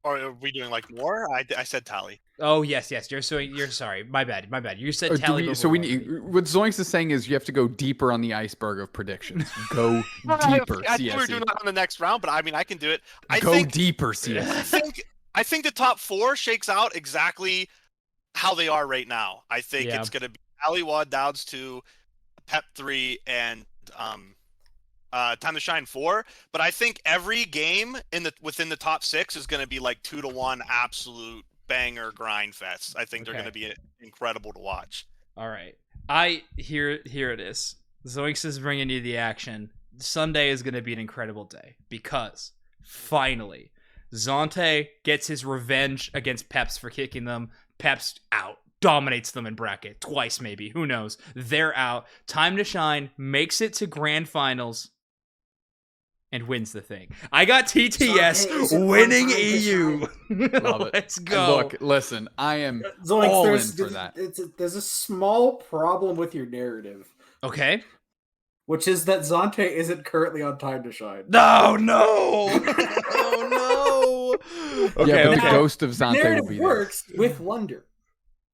are we doing like more? I said Tally. Oh yes. You're sorry. My bad. You said Tally. What Zoinks is saying is you have to go deeper on the iceberg of predictions. Go deeper. I think we're doing that on the next round, but I mean I can do it. Go deeper, CSC. I think the top 4 shakes out exactly how they are right now. I think it's gonna be Tally 1, Dowds 2, Pep 3, and Time to Shine 4, but I think every game within the top 6 is going to be like 2-1 absolute banger grind fest. I think they're going to be incredible to watch. All right, here it is. Zoinks is bringing you the action. Sunday is going to be an incredible day because finally Zonte gets his revenge against Peps for kicking them. Peps out. Dominates them in bracket twice, maybe. Who knows? They're out. Time to Shine makes it to grand finals and wins the thing. I got TTS winning EU. Love it. Let's go. Look, listen, I am Zoinks, all in for that. There's a small problem with your narrative. Okay. Which is that Zonte isn't currently on Time to Shine. No. Oh, no. Okay, but the ghost of Zonte will be there. Works with Lunder.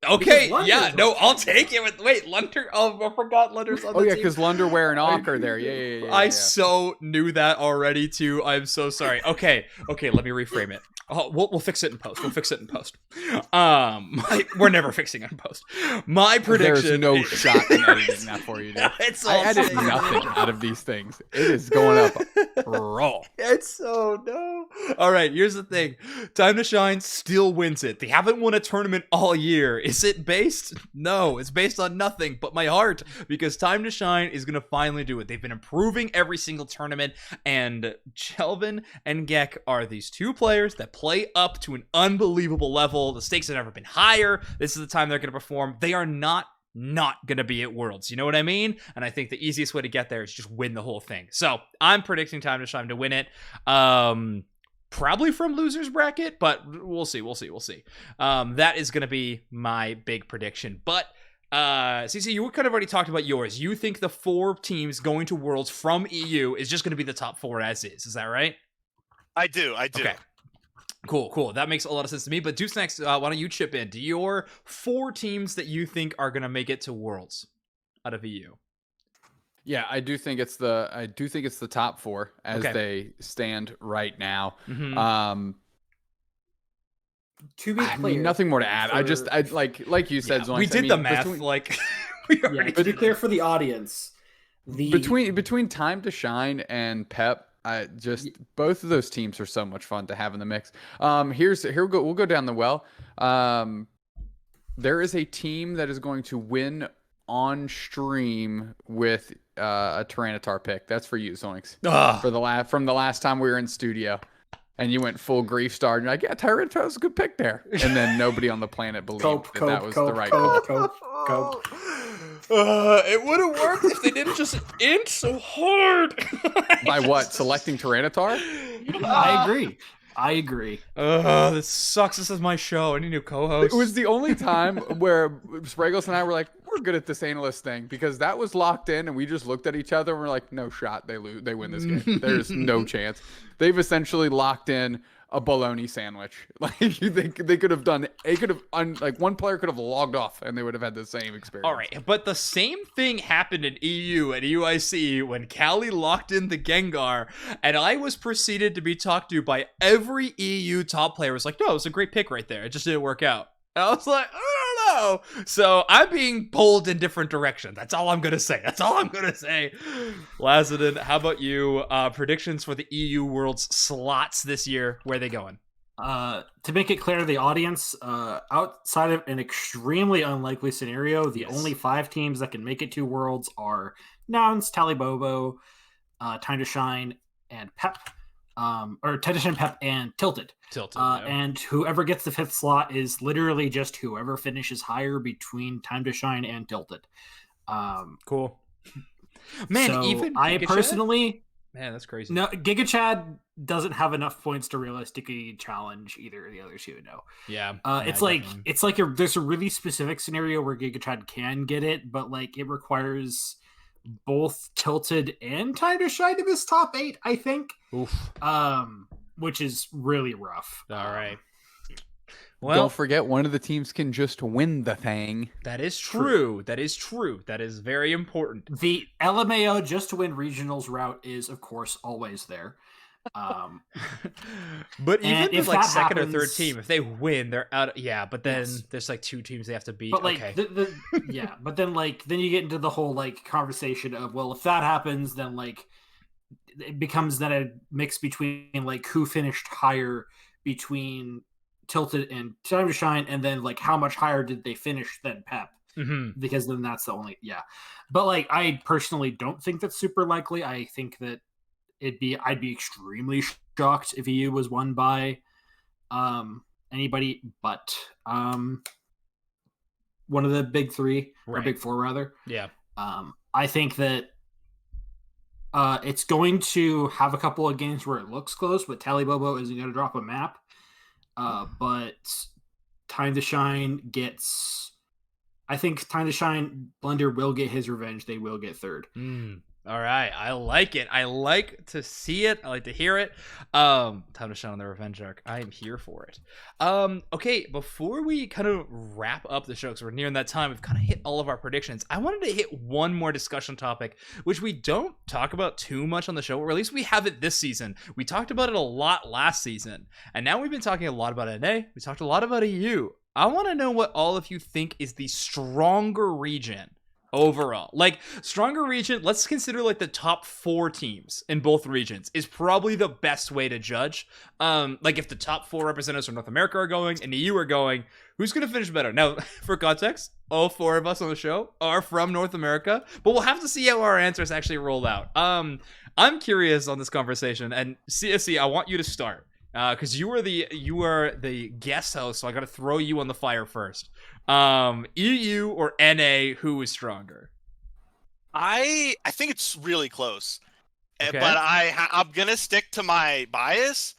Okay, I'll take it. Wait, Lunder. Oh, I forgot Lunder's on the team. Because Lunder wearing Ocker there. Yeah. I so knew that already too. I'm so sorry. Okay. Let me reframe it. We'll fix it in post. We're never fixing it in post. My prediction. There's no shot in editing that for you, dude. I edit nothing out of these things. It is going up raw. It's so no. All right, here's the thing. Time to Shine still wins it. They haven't won a tournament all year. Is it based? No, it's based on nothing but my heart, because Time to Shine is going to finally do it. They've been improving every single tournament, and Chelvin and Gek are these two players that play up to an unbelievable level. The stakes have never been higher. This is the time they're going to perform. They are not not gonna be at Worlds. You know what I mean? And I think the easiest way to get there is just win the whole thing. So I'm predicting Time to Shine to win it. Probably from losers bracket, but we'll see. That is gonna be my big prediction. But CC, you kind of already talked about yours. You think the 4 teams going to Worlds from EU is just gonna be the top 4 as is. Is that right? I do. Okay. Cool. That makes a lot of sense to me. But Snax, why don't you chip in? Do your 4 teams that you think are gonna make it to Worlds out of EU? Yeah, I do think it's the top 4 as they stand right now. Mm-hmm. To be clear, nothing more to add. I like you said, Zoinks, we did the math. To be clear for the audience, between Time to Shine and Pep, both of those teams are so much fun to have in the mix. We'll go down the well. There is a team that is going to win on stream with a Tyranitar pick. That's for you, Zoinks. From the last time we were in studio, and you went full grief star. And you're like, yeah, Tyranitar was a good pick there. And then nobody on the planet believed that was the right call. It would have worked if they didn't just int so hard. By what? Selecting Tyranitar? I agree. This sucks. This is my show. I need a new co-host. It was the only time where Spragos and I were like, we're good at this analyst thing, because that was locked in and we just looked at each other and we're like, no shot. They win this game. There's no chance. They've essentially locked in a bologna sandwich. Like they could have done. One player could have logged off and they would have had the same experience. All right, but the same thing happened in EU and UIC when Cali locked in the Gengar, and I was proceeded to be talked to by every EU top player. It was like, no, it was a great pick right there. It just didn't work out. And I was like, I don't know. So I'm being pulled in different directions. That's all I'm gonna say. Lazadin, how about you? Predictions for the EU Worlds slots this year? Where are they going? To make it clear to the audience, outside of an extremely unlikely scenario, the only 5 teams that can make it to Worlds are Nouns, Talibobo, Time to Shine, and Pep. Or Time to Shine, Pep, and Tilted. And whoever gets the 5th slot is literally just whoever finishes higher between Time to Shine and Tilted. Cool. Man, so even I personally... Man, that's crazy. No, Giga Chad doesn't have enough points to realistically challenge either of the other 2. No. Yeah. It's like there's a really specific scenario where Giga Chad can get it, but like it requires both Tilted and Time to Shine to miss top 8, I think. Oof. which is really rough. All right. Well, don't forget, one of the teams can just win the thing. That is true. That is true. That is very important. The LMAO just to win regionals route is, of course, always there. But even if like second or third team, if they win, they're out. Yeah, but then there's like two teams they have to beat. But like, okay. Yeah, but then like then you get into the whole like conversation of, well, if that happens, then like it becomes then a mix between like who finished higher between Tilted and Time to Shine, and then like how much higher did they finish than Pep? Mm-hmm. Because then that's the only But like I personally don't think that's super likely. I think that I'd be extremely shocked if EU was won by anybody but one of the big three, or big four rather. Yeah. I think that it's going to have a couple of games where it looks close, but Talibobo isn't going to drop a map. But Time to Shine gets... I think Time to Shine, Blender will get his revenge. They will get third. All right. I like it. I like to see it. I like to hear it. Time to Shine on the revenge arc. I am here for it. Okay, before we kind of wrap up the show, because we're nearing that time, we've kind of hit all of our predictions. I wanted to hit one more discussion topic, which we don't talk about too much on the show, or at least we haven't this season. We talked about it a lot last season, and now we've been talking a lot about NA. We talked a lot about EU. I want to know what all of you think is the stronger region overall. Like, stronger region, let's consider like the top 4 teams in both regions is probably the best way to judge. Like if the top 4 representatives from North America are going and the EU are going, who's going to finish better? Now, for context, all 4 of us on the show are from North America, but we'll have to see how our answers actually roll out. I'm curious on this conversation, and CSC, I want you to start. because you were the guest host, so I got to throw you on the fire first. EU or NA, who is stronger? I think it's really close, Okay. but I'm gonna stick to my bias.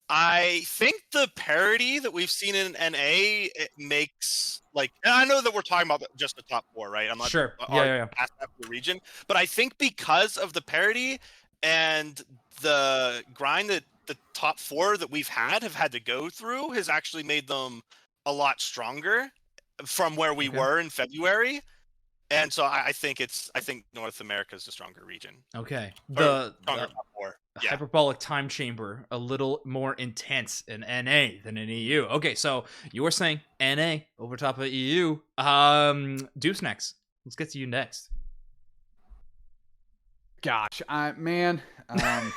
I think the parity that we've seen in NA it makes and I know that we're talking about just the top 4, right? I'm not Sure. Yeah. past that for the region, but I think because of the parity and the grind that the top 4 that we've have had to go through has actually made them a lot stronger from where we were in February. And so I think North America is the stronger region. Okay. Stronger top 4. The hyperbolic time chamber a little more intense in NA than in EU. Okay, so you were saying NA over top of EU. Snax, let's get to you next. Gosh, man. I'm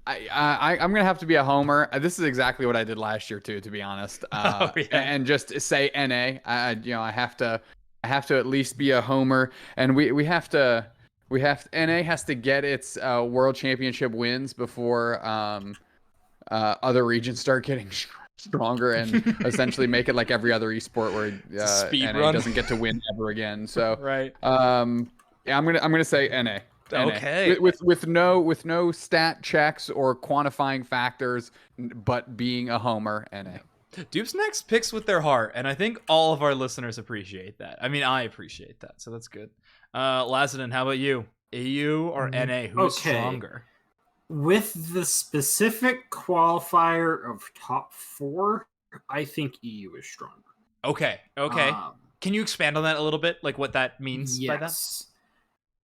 gonna have to be a homer. This is exactly what I did last year too, to be honest. And just say NA. I have to at least be a homer, and we have to. NA has to get its world championship wins before other regions start getting stronger and essentially make it like every other esport where NA doesn't get to win ever again. So right. Yeah, I'm gonna say NA. Okay. With no stat checks or quantifying factors, but being a homer, NA. Snax picks with their heart, and I think all of our listeners appreciate that. I mean, I appreciate that, so that's good. Lazanin, how about you? EU or NA? Who's stronger? With the specific qualifier of top 4, I think EU is stronger. Okay. Can you expand on that a little bit? Like what that means by that?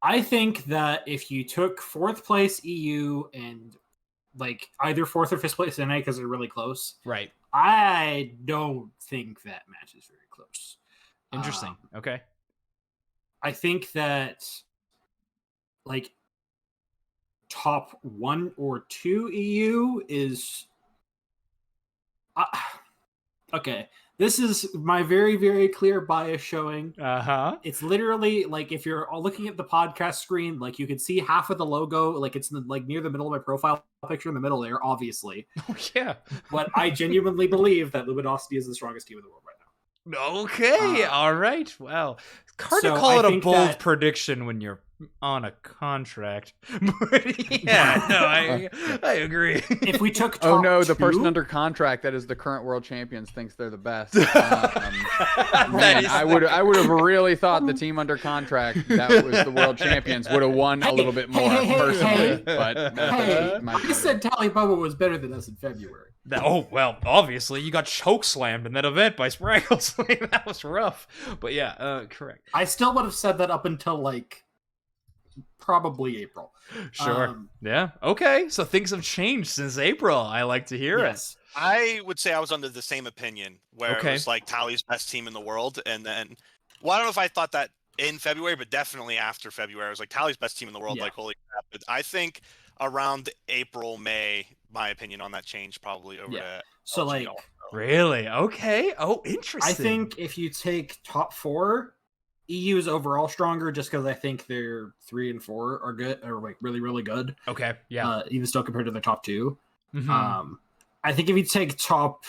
I think that if you took 4th place EU and either 4th or 5th place NA because they're really close. Right. I don't think that match is very close. Interesting. Okay. I think that top 1 or 2 EU is okay. This is my very, very clear bias showing. It's literally if you're all looking at the podcast screen, you can see half of the logo, it's near the middle of my profile picture in the middle there, obviously. Oh yeah. But I genuinely believe that Luminosity is the strongest team in the world right now. Okay. All right. Well, hard to call it a bold prediction when you're on a contract. Yeah, no, I agree. If we took top the person under contract that is the current world champions thinks they're the best. I would have really thought the team under contract that was the world champions would have won a little bit more personally. But I said Tally Bubba was better than us in February. Oh, well, obviously, you got choke slammed in that event by Spraggles. That was rough. But yeah, correct. I still would have said that up until probably April. Sure. Yeah. Okay. So things have changed since April. I like to hear it. I would say I was under the same opinion where it was Tally's best team in the world. And then, I don't know if I thought that in February, but definitely after February, I was Tally's best team in the world. Yeah. Holy crap. But I think around April, May, my opinion on that changed probably over to so LG really? Okay. Oh, interesting. I think if you take top 4, EU is overall stronger just because I think their 3 and 4 are good, or really, really good. Okay. Yeah. Even still compared to their top 2. Mm-hmm. I think if you take top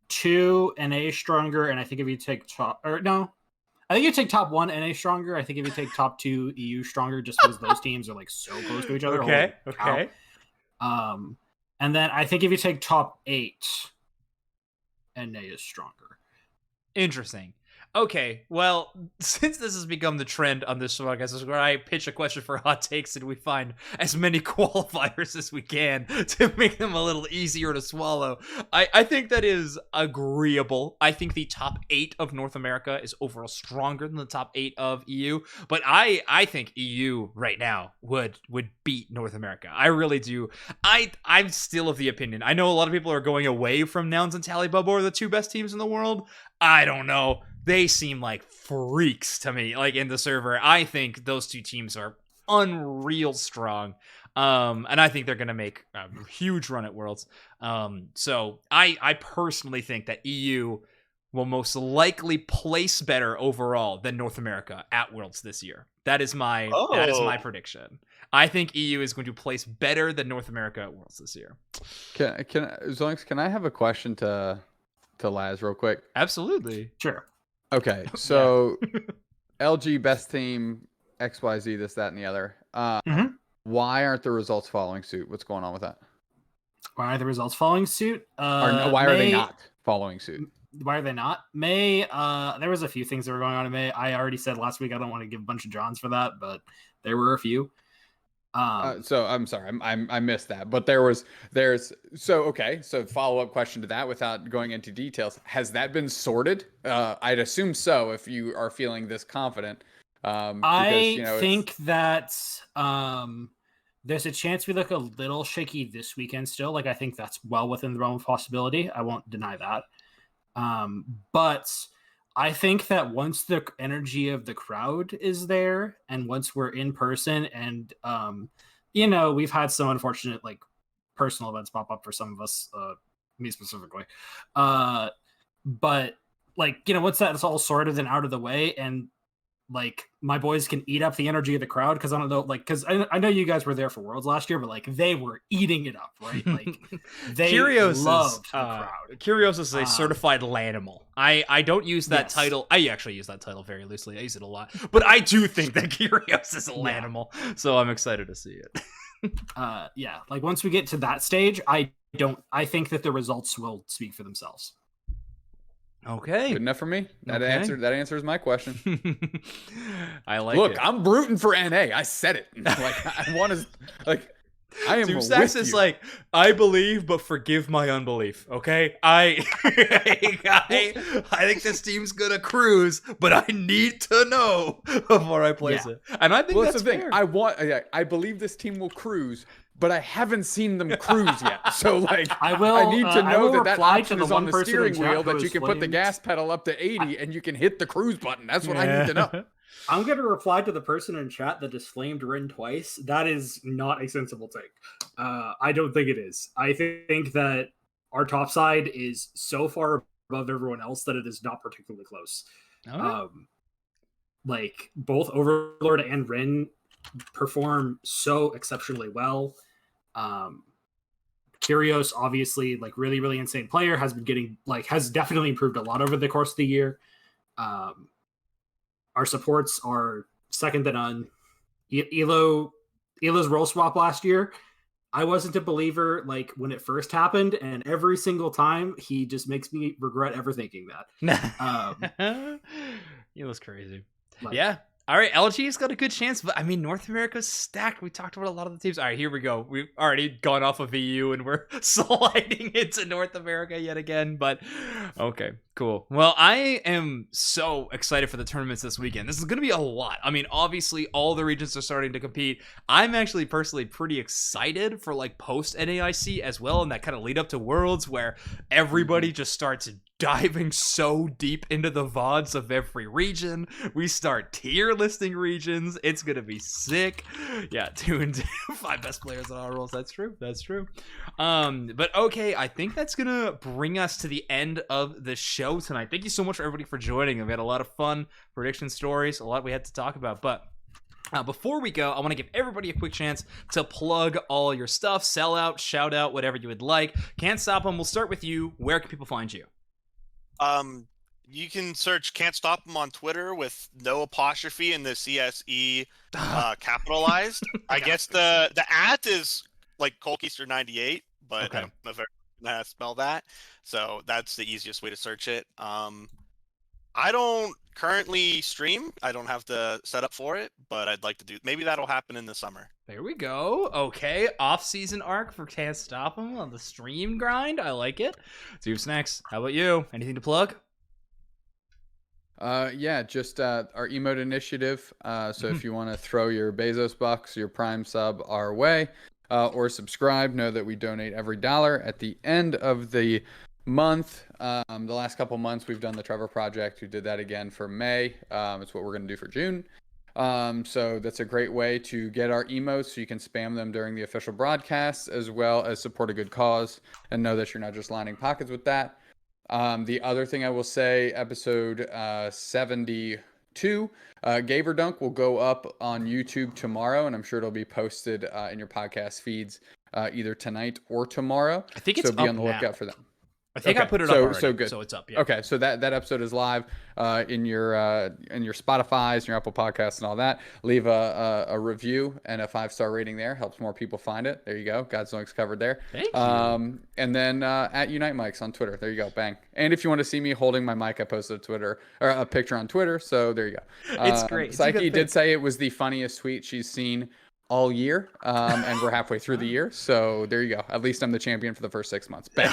2, NA stronger, and I think if you take I think you take top 1 NA stronger. I think if you take top 2 EU stronger, just because those teams are so close to each other. Okay. And then I think if you take top 8, NA is stronger. Interesting. Okay, well, since this has become the trend on this podcast, this is where I pitch a question for hot takes and we find as many qualifiers as we can to make them a little easier to swallow. I think that is agreeable. I think the top 8 of North America is overall stronger than the top 8 of EU, but I think EU right now would beat North America. I really do. I'm still of the opinion. I know a lot of people are going away from Nouns and Tallybubba are the 2 best teams in the world. I don't know. They seem like freaks to me, in the server. I think those 2 teams are unreal strong. And I think they're going to make a huge run at Worlds. So I personally think that EU will most likely place better overall than North America at Worlds this year. That is my prediction. I think EU is going to place better than North America at Worlds this year. Zoinks, can I have a question to Laz real quick? Absolutely. Sure. Okay, so LG best team, XYZ, this, that, and the other. Why aren't the results following suit? What's going on with that? Why are the results following suit? Why are they not following suit? Why are they not? May, there was a few things that were going on in May. I already said last week I don't want to give a bunch of Johns for that, but there were a few. So I'm sorry, I missed that. But so follow-up question to that without going into details. Has that been sorted? I'd assume so if you are feeling this confident. I think that there's a chance we look a little shaky this weekend still. Like, I think that's well within the realm of possibility. I won't deny that. But I think that once the energy of the crowd is there and once we're in person and, we've had some unfortunate, like, personal events pop up for some of us, me specifically. But, like, once that's all sorted and out of the way and, like, my boys can eat up the energy of the crowd, because I don't know, like, because I know you guys were there for Worlds last year, but, like, they were eating it up, right? Like, they loved the crowd. Curios is a certified Lanimal. I don't use that title. I actually use that title very loosely. I use it a lot, but I do think that Curios is a Lanimal, so I'm excited to see it. Like, once we get to that stage, I think that the results will speak for themselves. Okay. Good enough for me. That answers my question. I like it. Look, I'm rooting for NA. I said it. Like, I want to, like, I am Snax is like, I believe, but forgive my unbelief. Okay, I think this team's gonna cruise, but I need to know before I place it. And I think that's the thing. Fair. I believe this team will cruise, but I haven't seen them cruise yet. So, like, I need to know that option is on the steering wheel, that you can put the gas pedal up to 80 and you can hit the cruise button. That's what I need to know. I'm going to reply to the person in chat that just flamed Rin twice. That is not a sensible take. I don't think it is. I think that our top side is so far above everyone else that it is not particularly close. Right. Like, both Overlord and Rin perform so exceptionally well. Kyrgios, obviously, like, really, really insane player, has been getting, like, has definitely improved a lot over the course of the year. Our supports are second to none. Elo's role swap last year, I wasn't a believer, like, when it first happened, and every single time he just makes me regret ever thinking that. Elo's crazy. Like, yeah. All right, LG's got a good chance, but I mean, North America's stacked. We talked about a lot of the teams. All right, here we go. We've already gone off of EU and we're sliding into North America yet again, but okay, cool. Well, I am so excited for the tournaments this weekend. This is going to be a lot. I mean, obviously, all the regions are starting to compete. I'm actually personally pretty excited for, like, post-NAIC as well, and that kind of lead up to Worlds where everybody just starts diving so deep into the VODs of every region. We start tier listing regions. It's gonna be sick. Yeah, 2 and 2, 5 best players on our rolls. That's true. But okay, I think that's gonna bring us to the end of the show tonight. Thank you so much for everybody for joining. We had a lot of fun prediction stories, a lot we had to talk about, but before we go, I want to give everybody a quick chance to plug all your stuff, sell out, shout out, whatever you would like. CantStopEm, we'll start with you. Where can people find you? You can search CantStopEm on Twitter with no apostrophe in the CSE capitalized. I guess the @ is like Colkeister98, but okay. I don't know if I know how to spell that. So that's the easiest way to search it. I don't currently stream. I don't have the setup for it, but I'd like to do. Maybe that'll happen in the summer. There we go. Okay, off-season arc for CantStopEm on the stream grind. I like it. Snax, how about you? Anything to plug? Yeah, just our emote initiative. So if you want to throw your Bezos bucks, your Prime sub our way, or subscribe, know that we donate every $1 at the end of the month. The last couple months we've done the Trevor Project. We did that again for May. It's what we're going to do for June. So that's a great way to get our emotes so you can spam them during the official broadcasts, as well as support a good cause and know that you're not just lining pockets with that. The other thing I will say, episode 72, Overdunk will go up on YouTube tomorrow, and I'm sure it'll be posted in your podcast feeds either tonight or tomorrow. I think it's so be up on the now. lookout for that. I think I put it up already, so good. So it's up. Yeah. Okay, so that episode is live in your Spotify's, your Apple Podcasts, and all that. Leave a review and a 5-star rating there. Helps more people find it. There you go. Got Zoinks covered there. Thank you. And then at Unite Mics on Twitter. There you go. Bang. And if you want to see me holding my mic, I posted a picture on Twitter. So there you go. It's great. Psyche did say it was the funniest tweet she's seen all year, and we're halfway through the year, so there you go. At least I'm the champion for the first 6 months. Bang.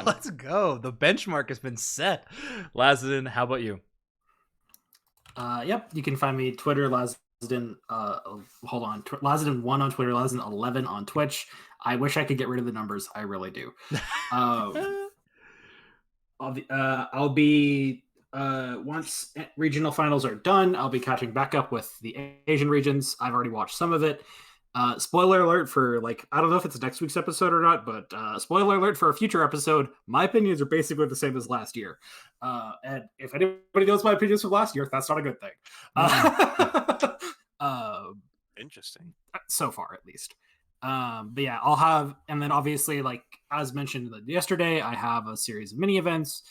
Let's go. The benchmark has been set. Lazadin, how about you? Yep, you can find me Twitter, Lazadin. Hold on, Lazadin1 on Twitter, Lazadin11 on Twitch. I wish I could get rid of the numbers. I really do. I'll be once regional finals are done, I'll be catching back up with the Asian regions. I've already watched some of it. Spoiler alert for, like, I don't know if it's next week's episode or not, but spoiler alert for a future episode. My opinions are basically the same as last year. And if anybody knows my opinions from last year, that's not a good thing. Interesting. So far, at least. But yeah, I'll have, and then obviously, like as mentioned yesterday, I have a series of mini events.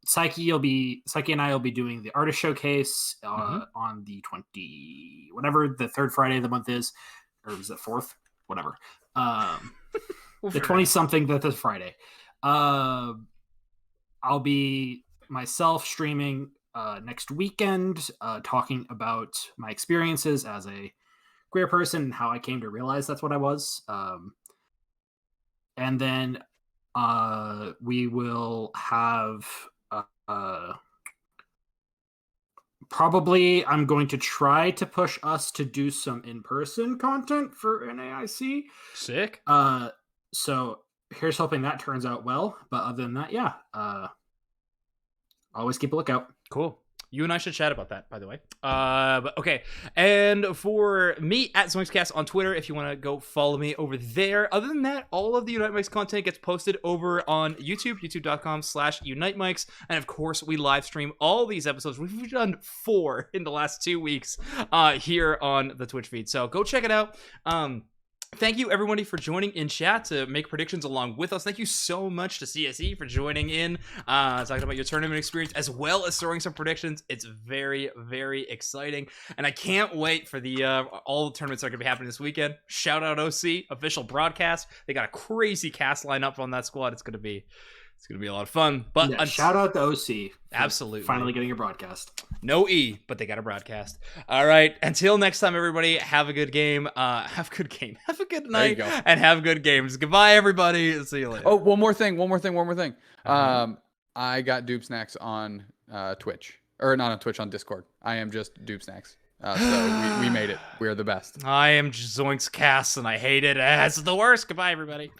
Psyche and I will be doing the artist showcase on the 20, whatever the third Friday of the month is, or is it fourth? Whatever. The 20 something that is Friday. I'll be myself streaming next weekend, talking about my experiences as a queer person and how I came to realize that's what I was. And then we will have probably I'm going to try to push us to do some in-person content for NAIC. Sick. So here's hoping that turns out well. But other than that, yeah, always keep a lookout. Cool. You and I should chat about that, by the way. But okay. And for me, at ZoinksCast on Twitter, if you want to go follow me over there. Other than that, all of the Unite Mics content gets posted over on YouTube, youtube.com/Unite Mics. And of course, we live stream all these episodes. We've done 4 in the last 2 weeks here on the Twitch feed. So go check it out. Thank you, everybody, for joining in chat to make predictions along with us. Thank you so much to CSE for joining in, talking about your tournament experience, as well as throwing some predictions. It's very, very exciting, and I can't wait for the all the tournaments that are going to be happening this weekend. Shout out OC, official broadcast. They got a crazy cast lineup on that squad. It's going to be a lot of fun. But yeah, shout out to OC. Absolutely. Finally getting a broadcast. No E, but they got a broadcast. All right. Until next time, everybody, have a good game. Have a good game. Have a good night. And have good games. Goodbye, everybody. See you later. Oh, one more thing. I got Dupe Snacks on Twitch. Or not on Twitch, on Discord. I am just Dupe Snacks. So we made it. We're the best. I am Zoinks Cast, and I hate it. It's the worst. Goodbye, everybody.